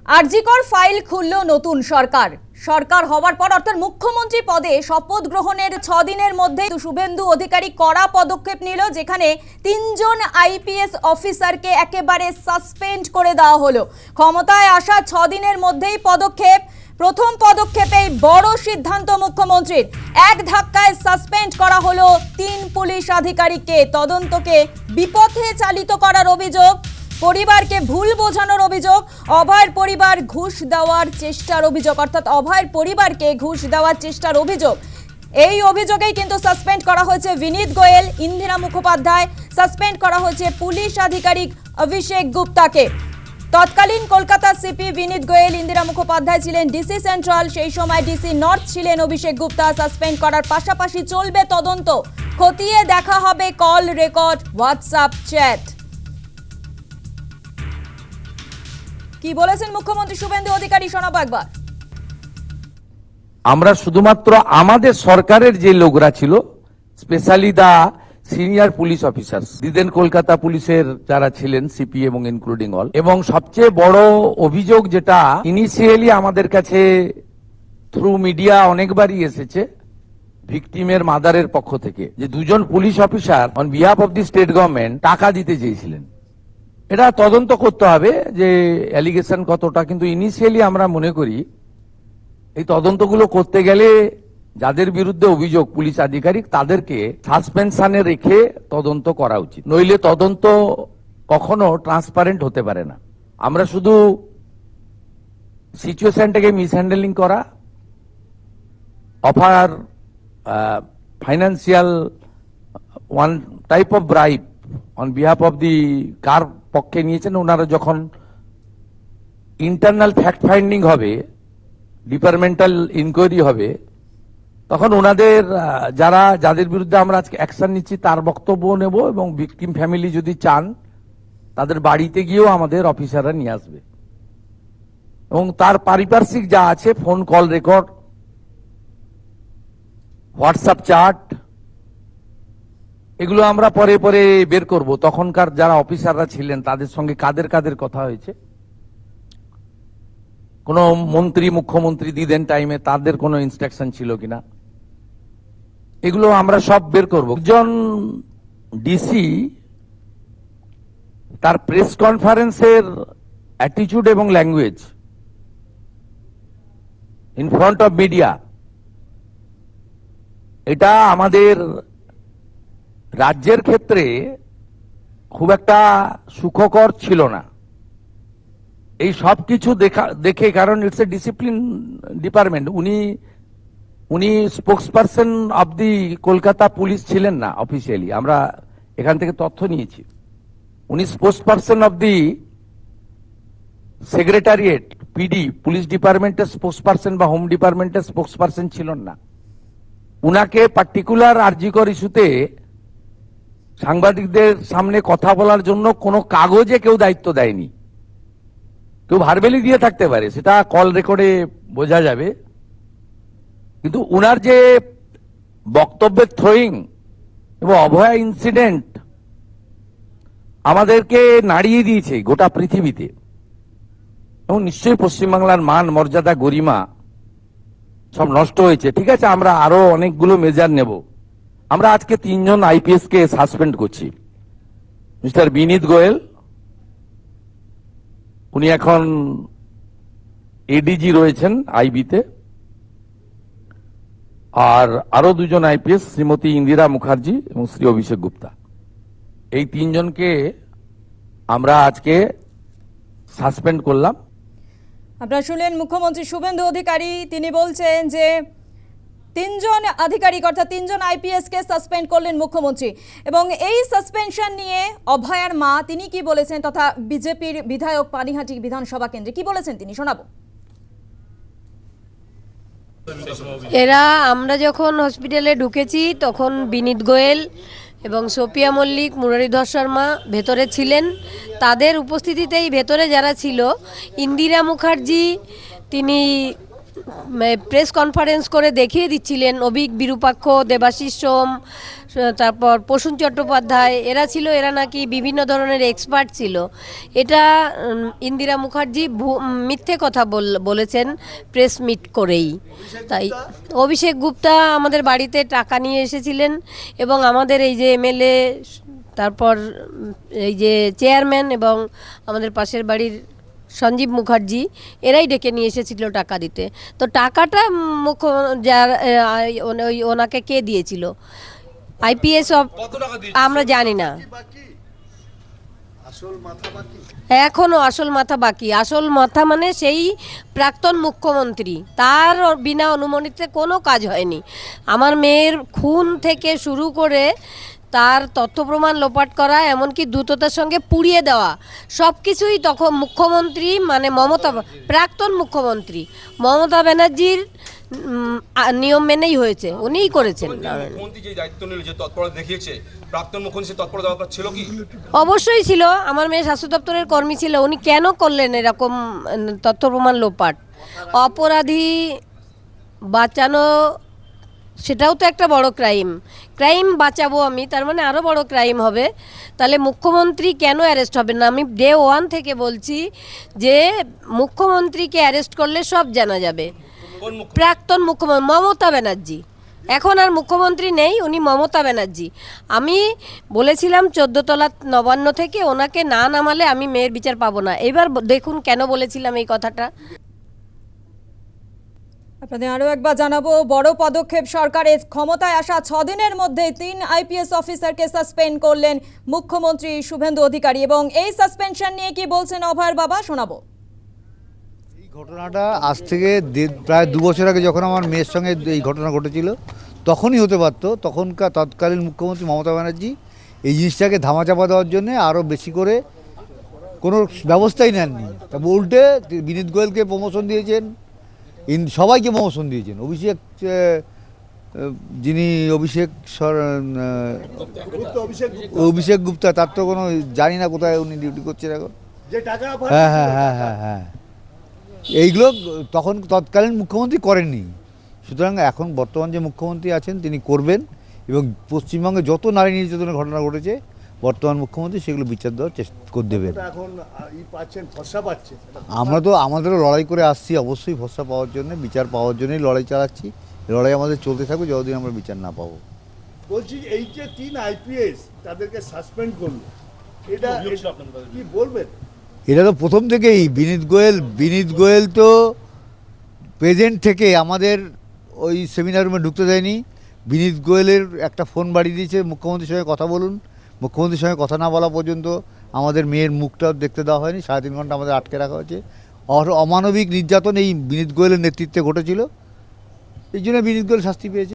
RG Kar file খুলল নতুন সরকার। সরকার হওয়ার পর অর্থাৎ মুখ্যমন্ত্রী পদে শপথ গ্রহণের 6 দিনের মধ্যে শুভেন্দু অধিকারী কড়া পদক্ষেপ নিল, যেখানে 3 জন আইপিএস অফিসারকে একেবারে সাসপেন্ড করে দেওয়া হলো। ক্ষমতায় আসা 6 দিনের মধ্যেই পদক্ষেপ। প্রথম পদক্ষেপেই বড় সিদ্ধান্ত মুখ্যমন্ত্রীর। এক ধাক্কায় সাসপেন্ড করা হলো 3 পুলিশ আধিকারিককে। তদন্তকে বিপথে চালিত করার অভিযোগ, পরিবারকে ভুল বোঝানোর অভিযোগ, অভয়ের পরিবার ঘুষ দেওয়ার চেষ্টার অভিযোগ, অর্থাৎ অভয়ের পরিবারকে ঘুষ দেওয়ার চেষ্টার অভিযোগ। এই অভিযোগেই কিন্তু সাসপেন্ড করা হয়েছে বিনীত গোয়েল, ইন্দিরা মুখোপাধ্যায়, সাসপেন্ড করা হয়েছে পুলিশ আধিকারিক অভিষেক গুপ্তাকে। তৎকালীন কলকাতা সিপি বিনীত গোয়েল, ইন্দিরা মুখোপাধ্যায় ছিলেন ডিসি সেন্ট্রাল, সেই সময় ডিসি নর্থ ছিলেন অভিষেক গুপ্তা। সাসপেন্ড করার পাশাপাশি চলবে তদন্ত, খতিয়ে দেখা হবে কল রেকর্ড, হোয়াটসঅ্যাপ চ্যাট। কি বলেছেন মুখ্যমন্ত্রী শুভেন্দু অধিকারী, শোনাবো একবার। আমরা শুধুমাত্র আমাদের সরকারের যে লোকরা ছিল, specially the senior police officers, দিদেন কলকাতা পুলিশের যারা ছিলেন সিপি এবং ইনক্লুডিং অল, এবং সবচেয়ে বড় অভিযোগ যেটা ইনিশিয়ালি আমাদের কাছে থ্রু মিডিয়া অনেকবারই এসেছে ভিকটিমের মাদারের পক্ষ থেকে, যে 2 জন police officer on behalf of the state government টাকা দিতে চেয়েছিলেন। এটা তদন্ত করতে হবে যে অ্যালিগেশন কতটা, কিন্তু ইনিশিয়ালি আমরা মনে করি এই তদন্তগুলো করতে গেলে যাদের বিরুদ্ধে অভিযোগ পুলিশ আধিকারিক, তাদেরকে সাসপেনশনে রেখে তদন্ত করা উচিত, নইলে তদন্ত কখনো ট্রান্সপারেন্ট হতে পারে না। আমরা শুধু সিচুয়েশনটাকে মিসহ্যান্ডেলিং করা, offer financial one type of bribe on behalf of the কার পক্ষে নিয়েছেন ওনারা, যখন ইন্টারনাল ফ্যাক্ট ফাইন্ডিং হবে, ডিপার্টমেন্টাল ইনকোয়ারি হবে, তখন ওনাদের যাদের বিরুদ্ধে আমরা আজকে অ্যাকশন নিচ্ছি তার বক্তব্য নেব, এবং ভিকটিম ফ্যামিলি যদি চান তাদের বাড়িতে গিয়েও আমাদের অফিসাররা নিয়ে আসবে, এবং তার পারিপার্শ্বিক যা আছে phone call record, WhatsApp chat, এগুলো আমরা পরে পরে বের করব। তখনকার যারা অফিসাররা ছিলেন তাদের সঙ্গে কাদের কাদের কথা হয়েছে, কোন মন্ত্রী মুখ্যমন্ত্রী দিদেন টাইমে তাদের কোনো ইনস্ট্রাকশন ছিল কিনা, এগুলো আমরা সব বের করব। একজন ডিসি তার প্রেস কনফারেন্সের অ্যাটিটিউড এবং language in front of media, এটা আমাদের রাজ্যের ক্ষেত্রে খুব একটা সুখকর ছিল না। এই সব কিছু দেখে, কারণ ইটস এ ডিসিপ্লিন ডিপার্টমেন্ট, উনি spokesperson of the Kolkata police ছিলেন না অফিসিয়ালি, আমরা এখান থেকে তথ্য নিয়েছি। উনি spokesperson of the secretariat PD, police ডিপার্টমেন্টের স্পোক্সপারসন বা হোম ডিপার্টমেন্টের স্পোক্সপারসন ছিলেন না। উনাকে পার্টিকুলার আরজিকর ইস্যুতে সাংবাদিকদের সামনে কথা বলার জন্য কোনো কাগজে কেউ দায়িত্ব দেয়নি। কেউ ভার্বেলি দিয়ে থাকতে পারে, সেটা কল রেকর্ডে বোঝা যাবে, কিন্তু উনার যে বক্তব্যের থ্রোয়িং এবং অভয়া ইনসিডেন্ট আমাদেরকে নাড়িয়ে দিয়েছে গোটা পৃথিবীতে, এবং নিশ্চয়ই পশ্চিমবাংলার মান মর্যাদা গরিমা সব নষ্ট হয়েছে। ঠিক আছে, আমরা আরো অনেকগুলো মেজার নেব। আমরা আজকে 3 জন আইপিএস কে সাসপেন্ড করছি। মিস্টার বিনীত গোয়েল, উনি এখন এডিজি রয়েছেন আইবিতে, আর আরো 2 জন আইপিএস, শ্রীমতী ইন্দিরা মুখার্জি এবং শ্রী অভিষেক গুপ্তা, এই 3 জনকে আমরা আজকে সাসপেন্ড করলাম। আপনারা শুনলেন মুখ্যমন্ত্রী শুভেন্দু অধিকারী, তিনি বলছেন যে 3 জন আধিকারিক অর্থাৎ 3 জন আইপিএস কে সাসপেন্ড করলেন মুখ্যমন্ত্রী। এবং এই সাসপেনশন নিয়ে অভয়ার মা তিনি কি বলেছেন, তথা বিজেপির বিধায়ক পানিহাটি বিধানসভা কেন্দ্রে কি বলেছেন তিনি, শোনাবো। আমরা যখন হসপিটালে ঢুকেছি তখন বিনীত গোয়েল এবং সোপিয়া মল্লিক, মুরারীধর শর্মা ভেতরে ছিলেন। তাদের উপস্থিতিতেই ভেতরে যারা ছিল, ইন্দিরা মুখার্জি তিনি প্রেস কনফারেন্স করে দেখিয়ে দিচ্ছিলেন অভিক বিরূপাক্ষ, দেবাশিস সোম, তারপর প্রসূন চট্টোপাধ্যায়, এরা নাকি বিভিন্ন ধরনের এক্সপার্ট ছিল। এটা ইন্দিরা মুখার্জি মিথ্যে কথা বলেছেন প্রেস মিট করেই। তাই অভিষেক গুপ্তা আমাদের বাড়িতে টাকা নিয়ে এসেছিলেন এবং আমাদের এই যে এমএলএ, তারপর এই যে চেয়ারম্যান এবং আমাদের পাশের বাড়ির সঞ্জীব মুখার্জি, এরাই ডেকে নিয়ে এসেছিল টাকা দিতে। তো টাকাটা ওনাকে কে দিয়েছিল, আইপিএস আমরা জানি না, এখনো আসল মাথা বাকি। আসল মাথা মানে সেই প্রাক্তন মুখ্যমন্ত্রী, তার বিনা অনুমতিতে কোনো কাজ হয়নি। আমার মেয়ের খুন থেকে শুরু করে তার তথ্য প্রমাণ লোপাট করা, এমনকি দ্রুততার সঙ্গে পুড়িয়ে দেওয়া, সব কিছুই তখন মুখ্যমন্ত্রী মানে প্রাক্তন মুখ্যমন্ত্রী মমতা ব্যানার্জির নিয়ম মেনেই হয়েছে, উনিই করেছেন। মুখ্যমন্ত্রী যে দায়িত্ব নিল, যে তৎপরতা দেখিয়েছে, প্রাক্তন মুখ্যমন্ত্রী তৎপরতা দরকার ছিল কি? অবশ্যই ছিল। আমার মেয়ে স্বাস্থ্য দপ্তরের কর্মী ছিল, উনি কেন করলেন এরকম তথ্য প্রমাণ লোপাট? অপরাধী বাঁচানো, সেটাও তো একটা বড় ক্রাইম বাঁচাবো আমি, তার মানে আরও বড় ক্রাইম হবে। তাহলে মুখ্যমন্ত্রী কেন অ্যারেস্ট হবেন না? আমি ডে 1 থেকে বলছি যে মুখ্যমন্ত্রীকে অ্যারেস্ট করলে সব জানা যাবে। প্রাক্তন মুখ্যমন্ত্রী মমতা ব্যানার্জি, এখন আর মুখ্যমন্ত্রী নেই, উনি মমতা ব্যানার্জি। আমি বলেছিলাম 14 তলা নবান্ন থেকে ওনাকে না নামালে আমি মেয়ের বিচার পাবো না। এবার দেখুন কেন বলেছিলাম এই কথাটা। আপনাদের আরও একবার জানাবো, বড় পদক্ষেপ সরকারের। ক্ষমতায় আসা 6 দিনের মধ্যে 3 আইপিএস অফিসারকে সাসপেন্ড করলেন মুখ্যমন্ত্রী শুভেন্দু অধিকারী, এবং এই সাসপেনশন নিয়ে কি বলছেন অভয়ের বাবা, শোনাবো। এই ঘটনাটা আজ থেকে প্রায় 2 বছর আগে যখন আমার মেয়ের সঙ্গে এই ঘটনা ঘটেছিল, তখনই হতে পারতো। তখনকার তৎকালীন মুখ্যমন্ত্রী মমতা ব্যানার্জি এই জিনিসটাকে ধামাচাপা দেওয়ার জন্য আরও বেশি করে কোনো ব্যবস্থাই নেননি। তবে উল্টে বিনীত গোয়েলকে প্রমোশন দিয়েছেন, সবাইকে প্রমোশন দিয়েছেন। অভিষেক গুপ্তা, তার তো কোনো জানি না কোথায় উনি ডিউটি করছেন এখন। হ্যাঁ, এইগুলো তখন তৎকালীন মুখ্যমন্ত্রী করেননি। সুতরাং এখন বর্তমান যে মুখ্যমন্ত্রী আছেন তিনি করবেন, এবং পশ্চিমবঙ্গে যত নারী নির্যাতনের ঘটনা ঘটেছে বর্তমান মুখ্যমন্ত্রী সেগুলো বিচার দেওয়ার চেষ্টা করে দেবেন। আমরা তো আমাদেরও লড়াই করে আসছি, অবশ্যই ভরসা পাওয়ার জন্য, বিচার পাওয়ার জন্যই লড়াই চালাচ্ছি। লড়াই আমাদের চলতে থাকবে যতদিন আমরা বিচার না পাবো। বলছি এই যে 3 আইপিএস তাদেরকে সাসপেন্ড করলো, এটা কি বলবেন? এটা তো প্রথম থেকেই বিনীত গোয়েল তো প্রেজেন্ট থেকে আমাদের ওই সেমিনার রুমে ঢুকতে দেয়নি। বিনীত গোয়েলের একটা ফোন বাড়িয়ে দিয়েছে, মুখ্যমন্ত্রীর সঙ্গে কথা বলুন। মুখ্যমন্ত্রীর সঙ্গে কথা না বলা পর্যন্ত আমাদের মেয়ের মুখটাও দেখতে দেওয়া হয়নি। 3.5 ঘন্টা আমাদের আটকে রাখা হয়েছে। অমানবিক নির্যাতন এই বিনীত গোয়েলের নেতৃত্বে ঘটেছিল, এই জন্য বিনীত গোয়েল শাস্তি পেয়েছে।